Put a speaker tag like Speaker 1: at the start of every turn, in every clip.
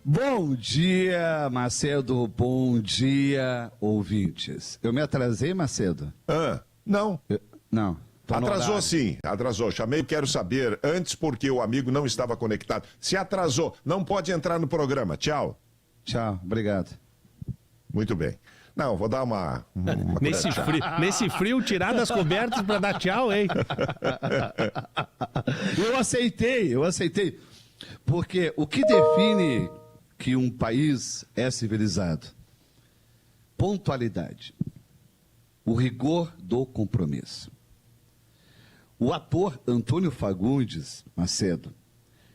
Speaker 1: Bom dia, Macedo. Bom dia, ouvintes. Eu me atrasei, Macedo?
Speaker 2: Não.
Speaker 1: Não.
Speaker 2: Atrasou sim, atrasou. Chamei, quero saber, antes porque o amigo não estava conectado. Se atrasou, não pode entrar no programa. Tchau.
Speaker 1: Tchau, obrigado.
Speaker 2: Muito bem. Não, vou dar uma
Speaker 3: nesse frio, tirar das cobertas para dar tchau, hein?
Speaker 1: Eu aceitei. Porque o que define que um país é civilizado? Pontualidade. O rigor do compromisso. O ator Antônio Fagundes Macedo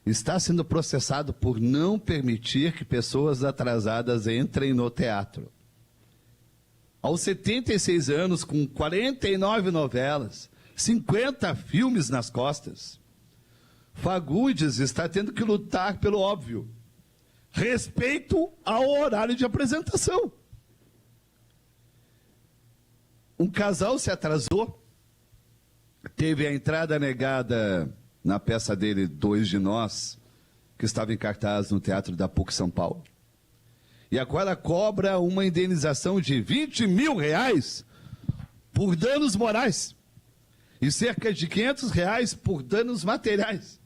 Speaker 1: está sendo processado por não permitir que pessoas atrasadas entrem no teatro. Aos 76 anos, com 49 novelas, 50 filmes nas costas, Fagundes está tendo que lutar pelo óbvio: respeito ao horário de apresentação. Um casal se atrasou, teve a entrada negada na peça dele, Dois de Nós, que estava em cartaz no Teatro da PUC São Paulo. E agora cobra uma indenização de R$20 mil por danos morais e cerca de R$500 por danos materiais.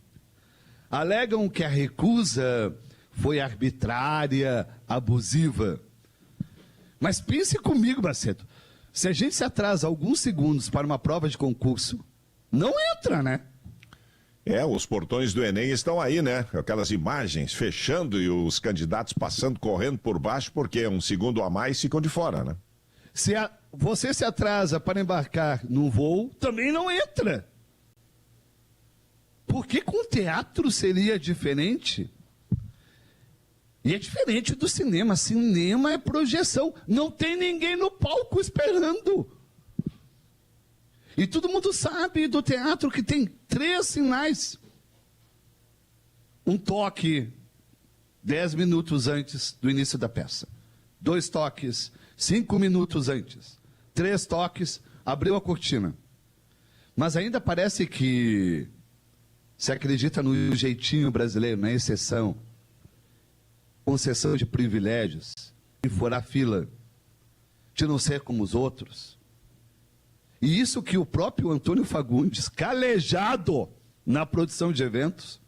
Speaker 1: Alegam que a recusa foi arbitrária, abusiva. Mas pense comigo, Macedo, se a gente se atrasa alguns segundos para uma prova de concurso, não entra, né?
Speaker 2: Os portões do Enem estão aí, né? Aquelas imagens fechando e os candidatos passando, correndo por baixo, porque um segundo a mais ficam de fora, né?
Speaker 1: Você se atrasa para embarcar num voo, também não entra. Por que com o teatro seria diferente? E é diferente do cinema. Cinema é projeção. Não tem ninguém no palco esperando. E todo mundo sabe do teatro que tem 3 sinais. Um toque 10 minutos antes do início da peça. 2 toques 5 minutos antes. 3 toques, abriu a cortina. Mas ainda parece que se acredita no jeitinho brasileiro, na exceção, concessão de privilégios, de furar fila, de não ser como os outros. E isso que o próprio Antônio Fagundes, calejado na produção de eventos,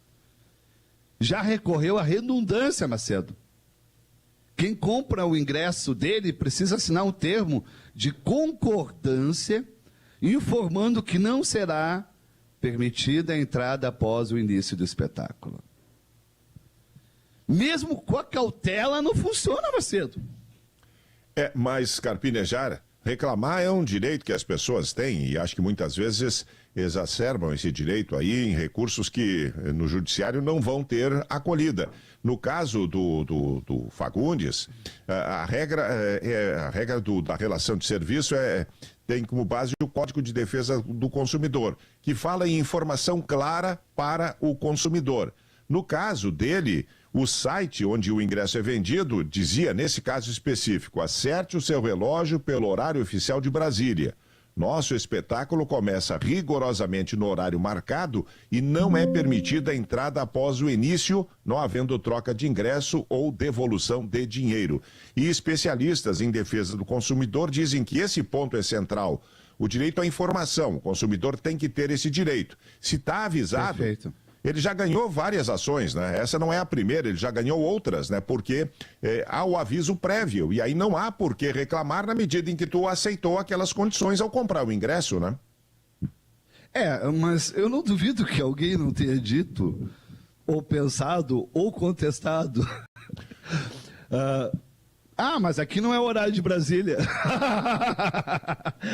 Speaker 1: já recorreu à redundância, Macedo. Quem compra o ingresso dele precisa assinar um termo de concordância, informando que não será permitida a entrada após o início do espetáculo. Mesmo com a cautela, não funciona, Macedo.
Speaker 2: Mas, Carpinejar, reclamar é um direito que as pessoas têm e acho que muitas vezes exacerbam esse direito aí em recursos que no judiciário não vão ter acolhida. No caso do Fagundes, a regra da relação de serviço tem como base o Código de Defesa do Consumidor, que fala em informação clara para o consumidor. No caso dele, o site onde o ingresso é vendido dizia, nesse caso específico, acerte o seu relógio pelo horário oficial de Brasília. Nosso espetáculo começa rigorosamente no horário marcado e não é permitida a entrada após o início, não havendo troca de ingresso ou devolução de dinheiro. E especialistas em defesa do consumidor dizem que esse ponto é central. O direito à informação, o consumidor tem que ter esse direito. Se está avisado...
Speaker 1: Perfeito.
Speaker 2: Ele já ganhou várias ações, né? Essa não é a primeira, ele já ganhou outras, né? Porque há o aviso prévio, e aí não há por que reclamar na medida em que tu aceitou aquelas condições ao comprar o ingresso, né?
Speaker 1: Mas eu não duvido que alguém não tenha dito, ou pensado, ou contestado. Mas aqui não é horário de Brasília.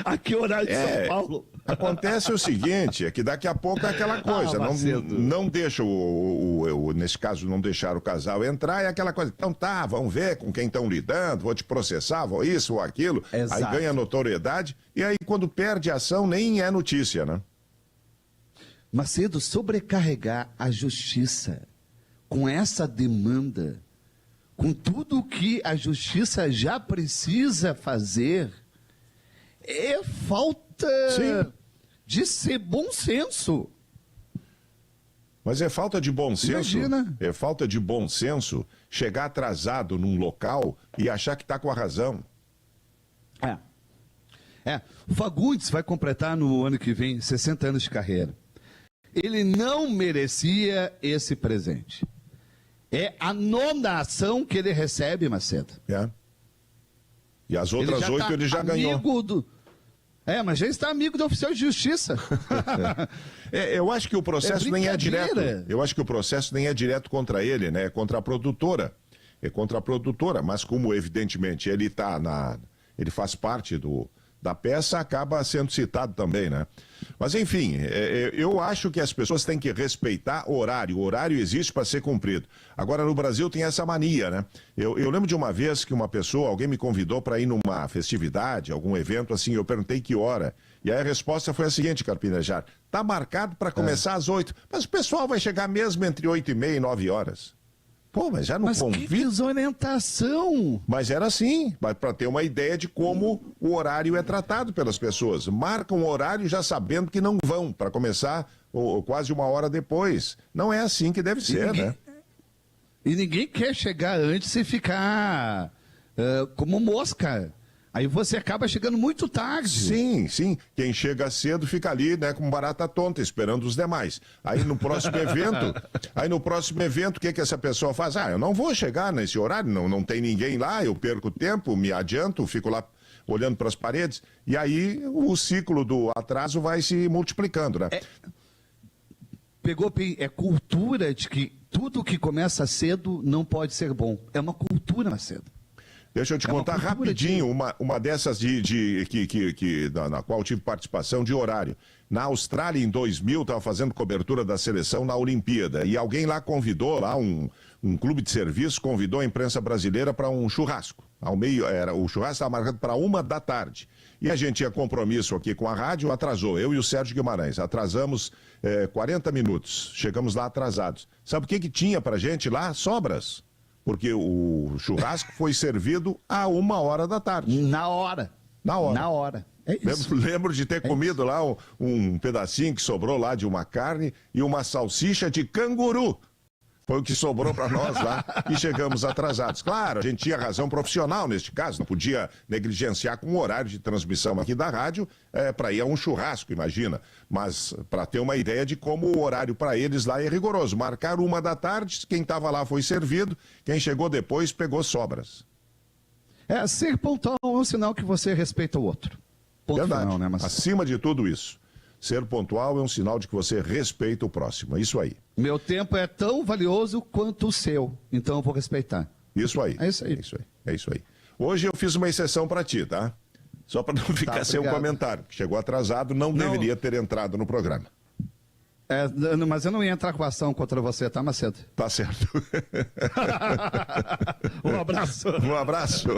Speaker 1: Aqui é horário de São Paulo.
Speaker 2: Acontece o seguinte, é que daqui a pouco é aquela coisa, não deixa nesse caso, não deixar o casal entrar, é aquela coisa, então tá, vamos ver com quem estão lidando, vou te processar, vou isso ou aquilo,
Speaker 1: Exato.
Speaker 2: Aí ganha notoriedade, e aí quando perde a ação nem é notícia, né?
Speaker 1: Macedo, sobrecarregar a justiça com essa demanda, com tudo o que a justiça já precisa fazer, é falta de ser bom senso.
Speaker 2: Mas é falta de bom senso.
Speaker 1: Imagina.
Speaker 2: É falta de bom senso chegar atrasado num local e achar que está com a razão.
Speaker 1: O Fagundes vai completar no ano que vem 60 anos de carreira. Ele não merecia esse presente. É a 9ª ação que ele recebe, Macedo.
Speaker 2: E as outras 8 ele já ganhou.
Speaker 1: Mas já está amigo do oficial de justiça.
Speaker 2: Eu acho que o processo nem é direto. Eu acho que o processo nem é direto contra ele, né? É contra a produtora. É contra a produtora, mas como evidentemente ele faz parte da peça, acaba sendo citado também, né? Mas enfim, eu acho que as pessoas têm que respeitar o horário. O horário existe para ser cumprido. Agora, no Brasil tem essa mania, né? Eu lembro de uma vez que alguém me convidou para ir numa festividade, algum evento assim, eu perguntei que hora. E aí a resposta foi a seguinte, Carpinejar: tá marcado para começar às 8, mas o pessoal vai chegar mesmo entre 8h30 e 9 horas. Pô, mas já não convida.
Speaker 1: Que desorientação!
Speaker 2: Mas era assim, para ter uma ideia de como o horário é tratado pelas pessoas. Marcam o horário já sabendo que não vão, para começar quase 1 hora depois. Não é assim que deve ser, né?
Speaker 1: E ninguém quer chegar antes e ficar como mosca. Aí você acaba chegando muito tarde.
Speaker 2: Sim. Quem chega cedo fica ali, né, com barata tonta, esperando os demais. Aí no próximo evento, o que essa pessoa faz? Eu não vou chegar nesse horário, não tem ninguém lá, eu perco tempo, me adianto, fico lá olhando para as paredes. E aí o ciclo do atraso vai se multiplicando, né?
Speaker 1: É cultura de que tudo que começa cedo não pode ser bom. É uma cultura, Macedo.
Speaker 2: Deixa eu te contar rapidinho uma dessas na qual eu tive participação de horário. Na Austrália, em 2000, estava fazendo cobertura da seleção na Olimpíada. E alguém lá convidou, um clube de serviço, convidou a imprensa brasileira para um churrasco. O churrasco estava marcado para 13h. E a gente tinha compromisso aqui com a rádio, atrasou. Eu e o Sérgio Guimarães. Atrasamos 40 minutos. Chegamos lá atrasados. Sabe o que tinha para gente lá? Sobras. Porque o churrasco foi servido a 13h.
Speaker 1: Na hora. É isso.
Speaker 2: Lembro de ter comido lá um pedacinho que sobrou lá de uma carne e uma salsicha de canguru. Foi o que sobrou para nós lá e chegamos atrasados. Claro, a gente tinha razão profissional neste caso, não podia negligenciar com o horário de transmissão aqui da rádio para ir a um churrasco, imagina. Mas para ter uma ideia de como o horário para eles lá é rigoroso. Marcaram 13h, quem estava lá foi servido, quem chegou depois pegou sobras.
Speaker 1: Ser pontual é um sinal que você respeita o outro. Ponto
Speaker 2: Verdade.
Speaker 1: Final, né, Marcelo?
Speaker 2: Acima de tudo isso. Ser pontual é um sinal de que você respeita o próximo. É isso aí.
Speaker 1: Meu tempo é tão valioso quanto o seu, então eu vou respeitar.
Speaker 2: Isso aí.
Speaker 1: É isso aí.
Speaker 2: É isso aí. Hoje eu fiz uma exceção para ti, tá? Só para não ficar sem o comentário. Chegou atrasado, não deveria ter entrado no programa.
Speaker 1: Mas eu não ia entrar com ação contra você, tá, Macedo?
Speaker 2: Tá certo.
Speaker 1: Um abraço.
Speaker 2: Um abraço.